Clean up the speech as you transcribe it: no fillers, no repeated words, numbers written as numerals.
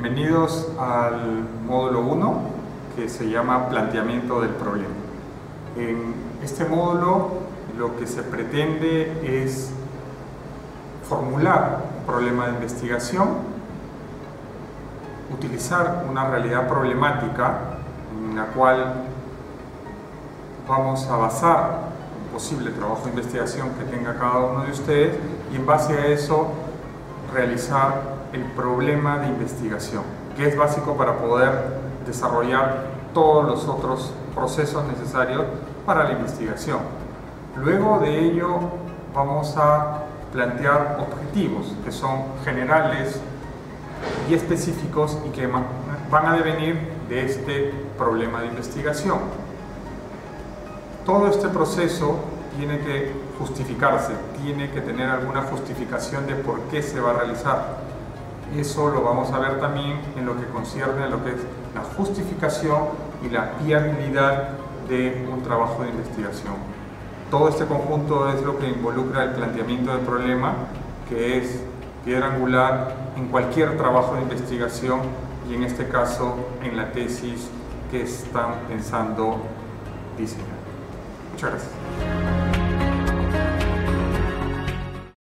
Bienvenidos al módulo 1, que se llama Planteamiento del problema. En este módulo lo que se pretende es formular un problema de investigación, utilizar una realidad problemática en la cual vamos a basar un posible trabajo de investigación que tenga cada uno de ustedes y en base a eso realizar el problema de investigación, que es básico para poder desarrollar todos los otros procesos necesarios para la investigación. Luego de ello vamos a plantear objetivos que son generales y específicos y que van a devenir de este problema de investigación. Todo este proceso tiene que justificarse, tiene que tener alguna justificación de por qué se va a realizar. Eso lo vamos a ver también en lo que concierne a lo que es la justificación y la viabilidad de un trabajo de investigación. Todo este conjunto es lo que involucra el planteamiento del problema, que es piedra angular en cualquier trabajo de investigación y en este caso en la tesis que están pensando diseñar. Muchas gracias.